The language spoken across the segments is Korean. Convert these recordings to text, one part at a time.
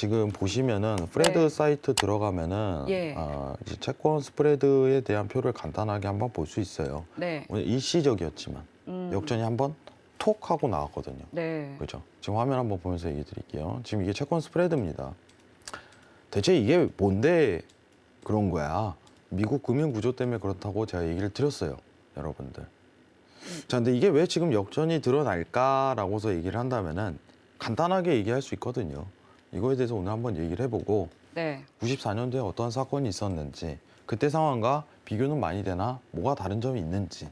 지금 보시면은 프레드 네. 사이트 들어가면은 예. 이제 채권 스프레드에 대한 표를 간단하게 한번 볼 수 있어요. 네. 오늘 일시적이었지만 역전이 한번 톡 하고 나왔거든요. 네. 그죠? 지금 화면 한번 보면서 얘기 드릴게요. 지금 이게 채권 스프레드입니다. 대체 이게 뭔데 그런 거야? 미국 금융 구조 때문에 그렇다고 제가 얘기를 드렸어요, 여러분들. 자, 근데 이게 왜 지금 역전이 드러날까라고서 얘기를 한다면은 간단하게 얘기할 수 있거든요. 이거에 대해서 오늘 한번 얘기를 해보고 네. 94년도에 어떤 사건이 있었는지 그때 상황과 비교는 많이 되나 뭐가 다른 점이 있는지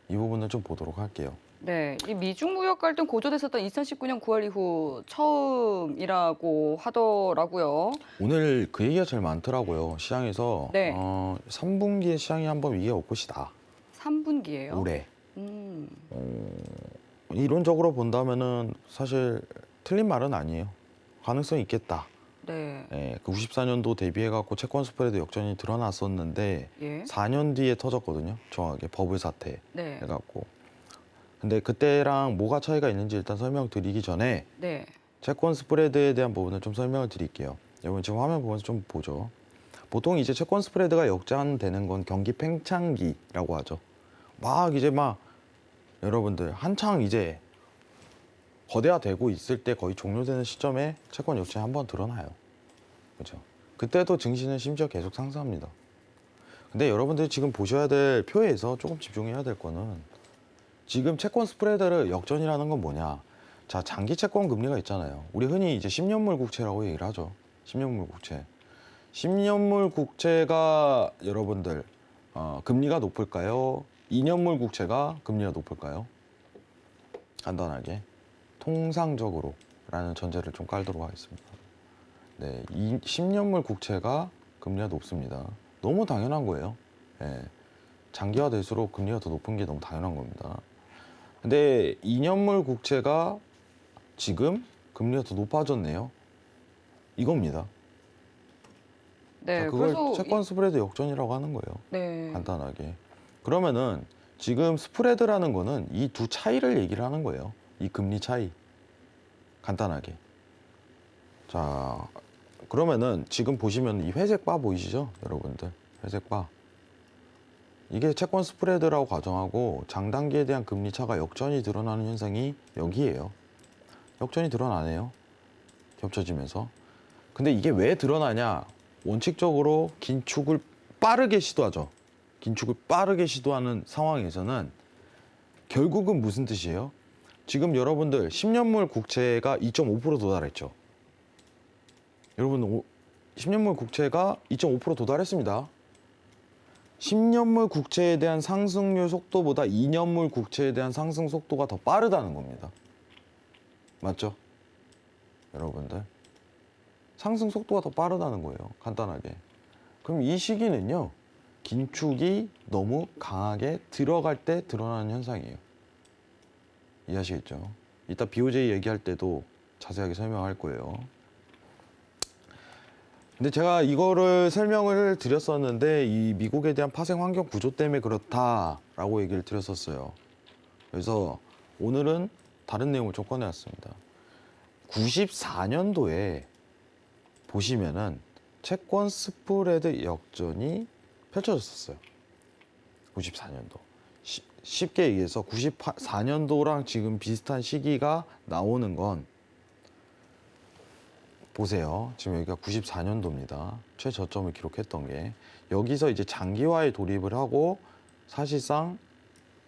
이 부분을 좀 보도록 할게요. 네. 이 미중 무역 갈등 고조됐었던 2019년 9월 이후 처음이라고 하더라고요. 오늘 그 얘기가 제일 많더라고요. 시장에서 네. 3분기에 시장이 한번 위기가 올 것이다. 3분기예요. 올해. 음. 이론적으로 본다면은 사실 틀린 말은 아니에요. 가능성이 있겠다. 네. 예, 그 94년도 대비해갖고 채권 스프레드 역전이 드러났었는데 예. 4년 뒤에 터졌거든요. 정확하게 버블 사태 네. 해갖고. 근데 그때랑 뭐가 차이가 있는지 일단 설명드리기 전에 네. 채권 스프레드에 대한 부분을 좀 설명을 드릴게요. 여러분 지금 화면 보면서 좀 보죠. 보통 이제 채권 스프레드가 역전되는 건 경기 팽창기라고 하죠. 막 여러분들 한창 이제 거대화되고 있을 때 거의 종료되는 시점에 채권 역전이 한번 드러나요. 그렇죠? 그때도 증시는 심지어 계속 상승합니다. 근데 여러분들이 지금 보셔야 될 표에서 조금 집중해야 될 거는 지금 채권 스프레드를 역전이라는 건 뭐냐? 자, 장기 채권 금리가 있잖아요. 우리 흔히 이제 10년물 국채라고 얘기를 하죠. 10년물 국채. 10년물 국채가 여러분들 금리가 높을까요? 2년물 국채가 금리가 높을까요? 간단하게 통상적으로라는 전제를 좀 깔도록 하겠습니다. 네, 10년물 국채가 금리가 높습니다. 너무 당연한 거예요. 예, 장기화 될수록 금리가 더 높은 게 너무 당연한 겁니다. 근데 2년물 국채가 지금 금리가 더 높아졌네요. 이겁니다. 네. 자, 그걸 그래서 채권 스프레드 역전이라고 하는 거예요. 네. 간단하게. 그러면은 지금 스프레드라는 거는 이 두 차이를 얘기를 하는 거예요. 이 금리 차이. 간단하게. 자, 그러면은 지금 보시면 이 회색 바 보이시죠? 여러분들. 회색 바. 이게 채권 스프레드라고 가정하고 장단기에 대한 금리 차가 역전이 드러나는 현상이 여기에요. 역전이 드러나네요. 겹쳐지면서. 근데 이게 왜 드러나냐? 원칙적으로 긴축을 빠르게 시도하죠. 긴축을 빠르게 시도하는 상황에서는 결국은 무슨 뜻이에요? 지금 여러분들 10년물 국채가 2.5% 도달했죠. 여러분 10년물 국채가 2.5% 도달했습니다. 10년물 국채에 대한 상승률 속도보다 2년물 국채에 대한 상승 속도가 더 빠르다는 겁니다. 맞죠? 여러분들. 상승 속도가 더 빠르다는 거예요. 간단하게. 그럼 이 시기는요. 긴축이 너무 강하게 들어갈 때 드러나는 현상이에요. 이해하시겠죠? 이따 BOJ 얘기할 때도 자세하게 설명할 거예요. 근데 제가 이거를 설명을 드렸었는데 이 미국에 대한 파생 환경 구조 때문에 그렇다라고 얘기를 드렸었어요. 그래서 오늘은 다른 내용을 좀 꺼내왔습니다. 94년도에 보시면은 채권 스프레드 역전이 펼쳐졌었어요. 94년도. 쉽게 얘기해서 94년도랑 지금 비슷한 시기가 나오는 건 보세요. 지금 여기가 94년도입니다. 최저점을 기록했던 게. 여기서 이제 장기화에 돌입을 하고 사실상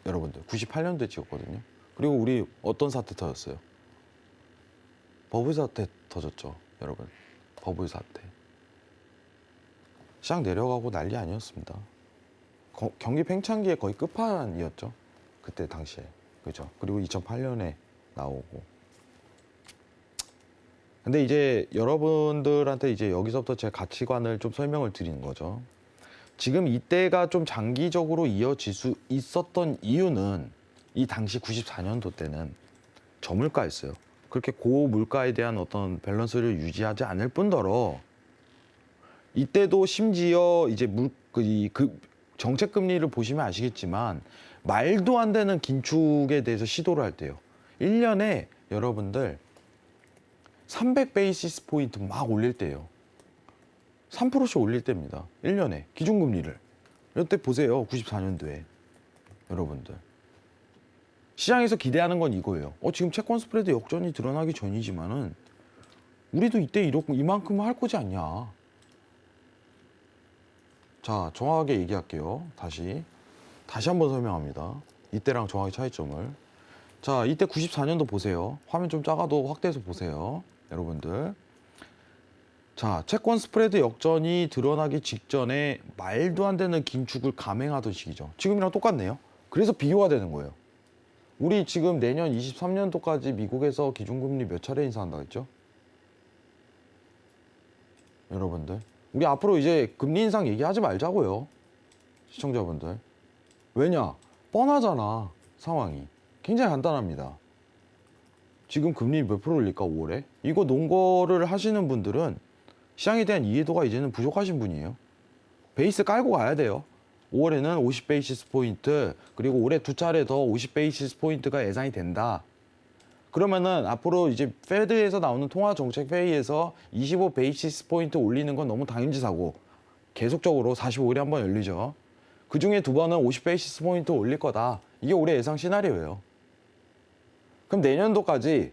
여러분들 98년도에 찍었거든요. 그리고 우리 어떤 사태 터졌어요? 버블 사태 터졌죠. 여러분. 버블 사태. 시장 내려가고 난리 아니었습니다. 경기 팽창기의 거의 끝판이었죠. 그때 당시에. 그죠? 그리고 2008년에 나오고. 근데 이제 여러분들한테 이제 여기서부터 제 가치관을 좀 설명을 드리는 거죠. 지금 이때가 좀 장기적으로 이어질 수 있었던 이유는 이 당시 94년도 때는 저물가였어요. 그렇게 고물가에 대한 어떤 밸런스를 유지하지 않을 뿐더러 이때도 심지어 이제 정책 금리를 보시면 아시겠지만 말도 안 되는 긴축에 대해서 시도를 할 때요. 1년에 여러분들 300 베이시스 포인트 막 올릴 때예요. 3%씩 올릴 때입니다. 1년에 기준금리를. 이때 보세요. 94년도에 여러분들. 시장에서 기대하는 건 이거예요. 지금 채권 스프레드 역전이 드러나기 전이지만은 우리도 이때 이만큼 할 거지 않냐. 자, 정확하게 얘기할게요. 다시 한번 설명합니다. 이때랑 정확히 차이점을. 자, 이때 94년도 보세요. 화면 좀 작아도 확대해서 보세요. 여러분들. 자, 채권 스프레드 역전이 드러나기 직전에 말도 안 되는 긴축을 감행하던 시기죠. 지금이랑 똑같네요. 그래서 비교가 되는 거예요. 우리 지금 내년 23년도까지 미국에서 기준금리 몇 차례 인상한다고 했죠? 여러분들. 우리 앞으로 이제 금리 인상 얘기하지 말자고요. 시청자분들. 왜냐? 뻔하잖아. 상황이. 굉장히 간단합니다. 지금 금리 몇 프로 올릴까 5월에? 이거 논거를 하시는 분들은 시장에 대한 이해도가 이제는 부족하신 분이에요. 베이스 깔고 가야 돼요. 5월에는 50 베이시스 포인트, 그리고 올해 2차례 더 50 베이시스 포인트가 예상이 된다. 그러면은 앞으로 이제 페드에서 나오는 통화정책 회의에서 25 베이시스 포인트 올리는 건 너무 당연지사고, 계속적으로 45일에 한 번 열리죠. 그 중에 2번은 50 베이시스 포인트 올릴 거다. 이게 올해 예상 시나리오예요. 그럼 내년도까지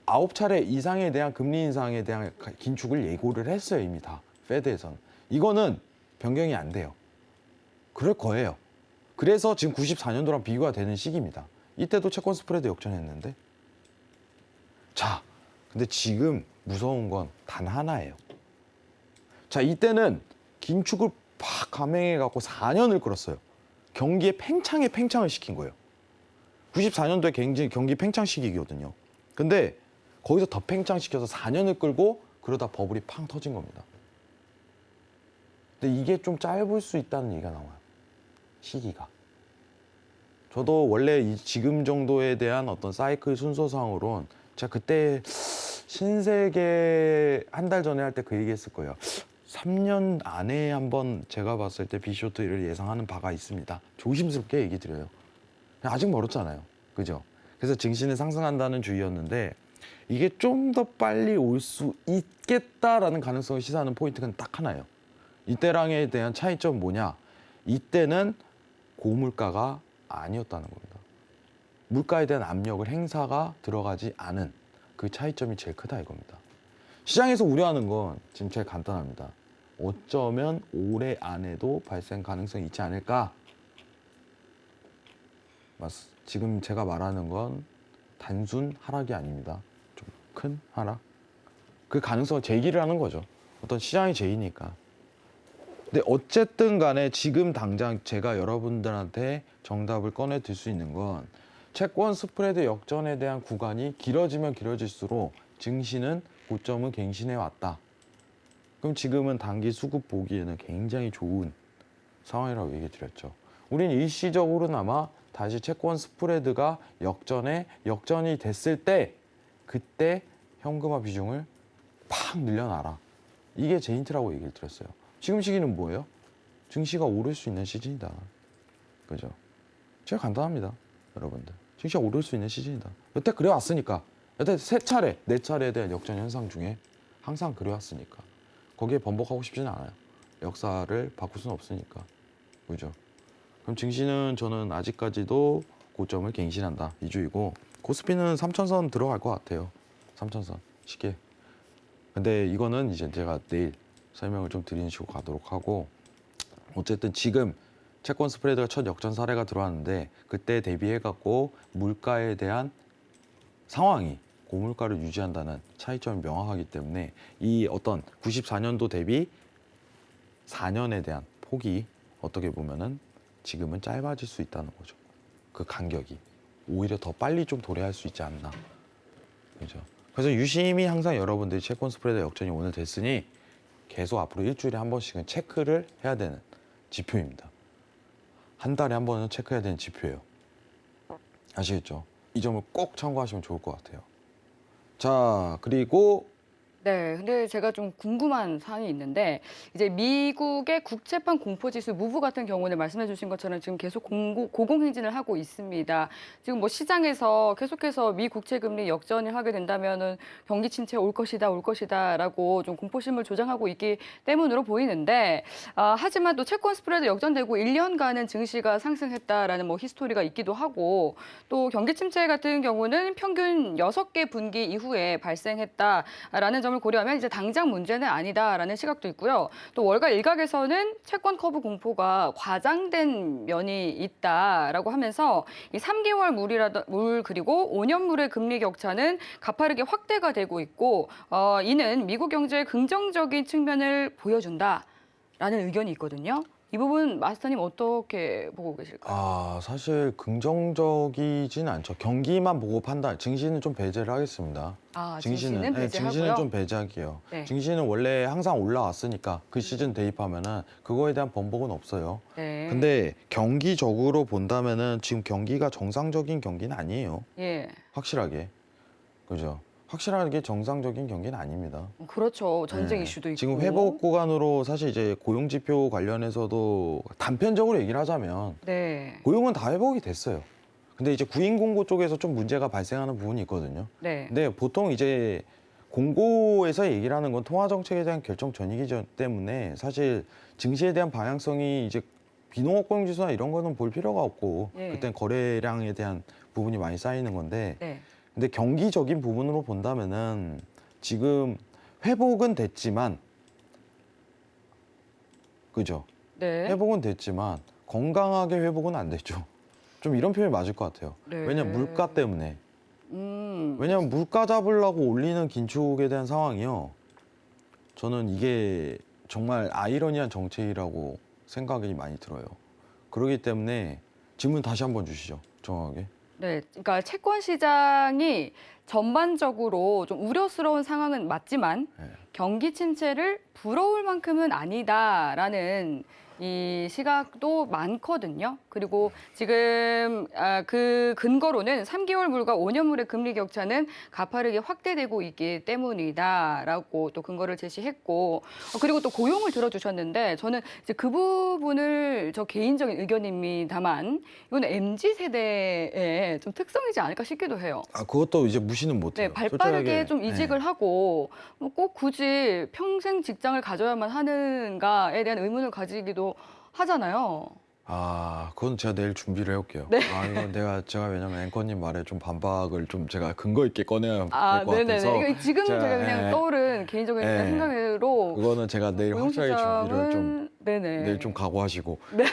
9차례 이상에 대한 금리 인상에 대한 긴축을 예고를 했어요. 이미 다 페드에서는. 이거는 변경이 안 돼요. 그럴 거예요. 그래서 지금 94년도랑 비교가 되는 시기입니다. 이때도 채권 스프레드 역전했는데. 자, 근데 지금 무서운 건 단 하나예요. 자, 이때는 긴축을 팍 감행해 갖고 4년을 끌었어요. 경기에 팽창을 시킨 거예요. 94년도에 경기 팽창 시기거든요. 근데 거기서 더 팽창시켜서 4년을 끌고 그러다 버블이 팡 터진 겁니다. 근데 이게 좀 짧을 수 있다는 얘기가 나와요. 시기가. 저도 원래 지금 정도에 대한 어떤 사이클 순서상으로는 제가 그때 신세계 한 달 전에 할 때 그 얘기했을 거예요. 3년 안에 한번 제가 봤을 때 비쇼트를 예상하는 바가 있습니다. 조심스럽게 얘기 드려요. 아직 멀었잖아요. 그죠? 그래서 증시는 상승한다는 주의였는데 이게 좀 더 빨리 올 수 있겠다라는 가능성을 시사하는 포인트가 딱 하나예요. 이때랑에 대한 차이점은 뭐냐? 이때는 고물가가 아니었다는 겁니다. 물가에 대한 압력을 행사가 들어가지 않은 그 차이점이 제일 크다 이겁니다. 시장에서 우려하는 건 지금 제일 간단합니다. 어쩌면 올해 안에도 발생 가능성이 있지 않을까? 지금 제가 말하는 건 단순 하락이 아닙니다. 좀 큰 하락. 그 가능성을 제기를 하는 거죠. 어떤 시장이 제이니까. 근데 어쨌든 간에 지금 당장 제가 여러분들한테 정답을 꺼내 들 수 있는 건 채권 스프레드 역전에 대한 구간이 길어지면 길어질수록 증시는 고점을 갱신해 왔다. 그럼 지금은 단기 수급 보기에는 굉장히 좋은 상황이라고 얘기 드렸죠. 우리는 일시적으로나마 다시 채권 스프레드가 역전이 됐을 때 그때 현금화 비중을 팍 늘려놔라. 이게 제 힌트라고 얘기를 드렸어요. 지금 시기는 뭐예요? 증시가 오를 수 있는 시즌이다. 그죠? 제가 간단합니다. 여러분들. 증시가 오를 수 있는 시즌이다. 여태 그래왔으니까. 여태 3차례, 4차례에 대한 역전 현상 중에 항상 그래왔으니까. 거기에 번복하고 싶지는 않아요. 역사를 바꿀 수는 없으니까. 그죠? 그럼 증시는 저는 아직까지도 고점을 갱신한다. 이주이고 코스피는 3천선 들어갈 것 같아요. 3천선 쉽게. 근데 이거는 이제 제가 내일 설명을 좀 드리는 식으로 가도록 하고, 어쨌든 지금 채권 스프레드가 첫 역전 사례가 들어왔는데 그때 대비해 갖고 물가에 대한 상황이 고물가를 유지한다는 차이점이 명확하기 때문에 이 어떤 94년도 대비 4년에 대한 폭이 어떻게 보면은 지금은 짧아질 수 있다는 거죠. 그 간격이 오히려 더 빨리 좀 도래할 수 있지 않나. 그죠? 그래서 유심히 항상 여러분들이 채권 스프레드 역전이 오늘 됐으니 계속 앞으로 일주일에 한 번씩은 체크를 해야 되는 지표입니다. 한 달에 한 번은 체크해야 되는 지표예요. 아시겠죠? 이 점을 꼭 참고하시면 좋을 것 같아요. 자, 그리고 네, 근데 제가 좀 궁금한 사항이 있는데 이제 미국의 국채판 공포지수 무브 같은 경우는 말씀해 주신 것처럼 지금 계속 고공행진을 하고 있습니다. 지금 뭐 시장에서 계속해서 미 국채 금리 역전을 하게 된다면은 경기 침체 올 것이다라고 좀 공포심을 조장하고 있기 때문으로 보이는데 하지만 또 채권 스프레드 역전되고 1년간은 증시가 상승했다라는 뭐 히스토리가 있기도 하고 또 경기 침체 같은 경우는 평균 6개 분기 이후에 발생했다라는 점을 고려하면 이제 당장 문제는 아니다라는 시각도 있고요. 또 월가 일각에서는 채권 커브 공포가 과장된 면이 있다라고 하면서 이 3개월 물 그리고 5년물의 금리 격차는 가파르게 확대가 되고 있고 이는 미국 경제의 긍정적인 측면을 보여준다라는 의견이 있거든요. 이 부분 마스터님 어떻게 보고 계실까요? 사실 긍정적이진 않죠. 경기만 보고 판단, 증시는 좀 배제를 하겠습니다. 증시는 네, 배제하고요. 증시는 좀 배제할게요. 네. 증시는 원래 항상 올라왔으니까 그 시즌 대입하면은 그거에 대한 번복은 없어요. 네. 근데 경기적으로 본다면은 지금 경기가 정상적인 경기는 아니에요. 예. 확실하게. 그죠? 확실하게 정상적인 경기는 아닙니다. 그렇죠. 전쟁 네. 이슈도 있고. 지금 회복 구간으로 사실 이제 고용 지표 관련해서도 단편적으로 얘기를 하자면 네. 고용은 다 회복이 됐어요. 근데 이제 구인 공고 쪽에서 좀 문제가 발생하는 부분이 있거든요. 네. 근데 보통 이제 공고에서 얘기를 하는 건 통화 정책에 대한 결정 전이기 때문에 사실 증시에 대한 방향성이 이제 비농업 고용 지수나 이런 거는 볼 필요가 없고 예. 그땐 거래량에 대한 부분이 많이 쌓이는 건데 네. 근데 경기적인 부분으로 본다면은 지금 회복은 됐지만 그죠? 네. 회복은 됐지만 건강하게 회복은 안 됐죠. 좀 이런 표현이 맞을 것 같아요. 네. 왜냐면 물가 때문에. 음. 왜냐면 물가 잡으려고 올리는 긴축에 대한 상황이요. 저는 이게 정말 아이러니한 정책이라고 생각이 많이 들어요. 그렇기 때문에 질문 다시 한번 주시죠. 정확하게. 네, 그러니까 채권 시장이 전반적으로 좀 우려스러운 상황은 맞지만 네. 경기 침체를 부러울 만큼은 아니다라는 이 시각도 많거든요. 그리고 지금 그 근거로는 3개월 물과 5년 물의 금리 격차는 가파르게 확대되고 있기 때문이다라고 또 근거를 제시했고 그리고 또 고용을 들어주셨는데 저는 이제 그 부분을 저 개인적인 의견입니다만 이거는 MZ 세대의 좀 특성이지 않을까 싶기도 해요. 그것도 이제 무시는 못해요. 네, 발빠르게 솔직하게. 좀 이직을 하고 뭐꼭 굳이 평생 직장을 가져야만 하는가에 대한 의문을 가지기도 하잖아요. 그건 제가 내일 준비를 해올게요. 네. 이건 제가 왜냐면 앵커님 말에 좀 반박을 좀 제가 근거 있게 꺼내야 될 것 같아서. 네네네. 이거 지금 제가 그냥 예. 떠오른 개인적인 예. 생각으로 그거는 제가 내일 확실하게 준비를 좀 네네. 내일 좀 각오하시고. 네.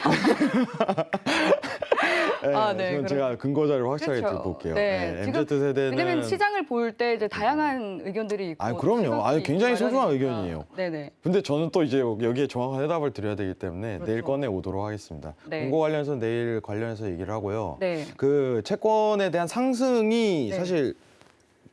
네, 그건 제가 근거 자료를 확실하게 그렇죠. 들고 올게요. 네, 지금 MZ 세대는 왜냐면 시장을 볼 때 이제 다양한 의견들이 있고 그럼요. 시각이 굉장히 있고 소중한 마련이니까. 의견이에요. 네네. 근데 저는 또 이제 여기에 정확한 해답을 드려야 되기 때문에 그렇죠. 내일 꺼내 오도록 하겠습니다. 네. 공고 관련해서 내일 관련해서 얘기를 하고요. 네. 그 채권에 대한 상승이 네. 사실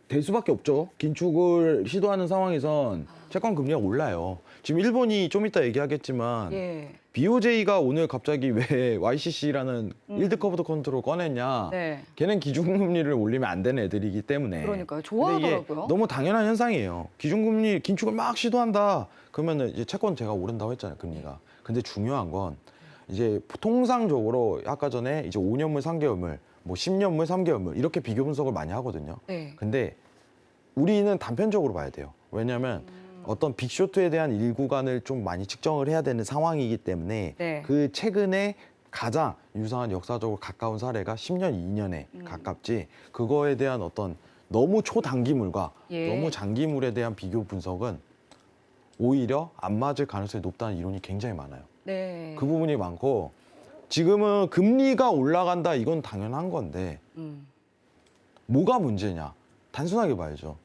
될 수밖에 없죠. 긴축을 시도하는 상황에선 채권 금리가 올라요. 지금 일본이 좀 이따 얘기하겠지만 예. BOJ가 오늘 갑자기 왜 YCC라는 일드 커브드 컨트롤 꺼냈냐. 네. 걔는 기준금리를 올리면 안 되는 애들이기 때문에. 그러니까요. 근데 이게 좋아하더라고요. 너무 당연한 현상이에요. 기준금리 긴축을 막 시도한다. 그러면은 이제 채권 제가 오른다고 했잖아요, 금리가. 근데 중요한 건 이제 통상적으로 아까 전에 이제 5년물, 3개월물, 뭐 10년물, 3개월물 이렇게 비교 분석을 많이 하거든요. 네. 근데 우리는 단편적으로 봐야 돼요. 왜냐하면 어떤 빅쇼트에 대한 일구간을 좀 많이 측정을 해야 되는 상황이기 때문에 네. 그 최근에 가장 유사한 역사적으로 가까운 사례가 10년, 2년에 가깝지 그거에 대한 어떤 너무 초단기물과 예. 너무 장기물에 대한 비교 분석은 오히려 안 맞을 가능성이 높다는 이론이 굉장히 많아요. 네. 그 부분이 많고 지금은 금리가 올라간다 이건 당연한 건데 뭐가 문제냐? 단순하게 봐야죠.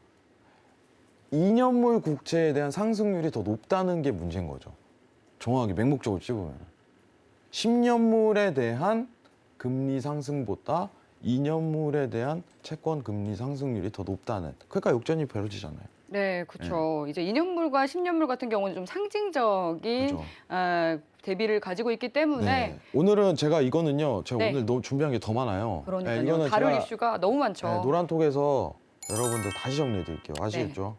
2년물 국채에 대한 상승률이 더 높다는 게 문제인 거죠. 정확하게 맹목적으로 찝으면. 10년물에 대한 금리 상승보다 2년물에 대한 채권 금리 상승률이 더 높다는. 그러니까 역전이 벌어지잖아요. 네, 그렇죠. 이제 2년물과 10년물 같은 경우는 좀 상징적인 그죠. 대비를 가지고 있기 때문에 네. 오늘은 제가 이거는요. 제가 네. 오늘 너무 준비한 게 더 많아요. 그러니까요. 이거는 다룰 제가 이슈가 너무 많죠. 노란톡에서 여러분들 다시 정리해 드릴게요. 아시겠죠?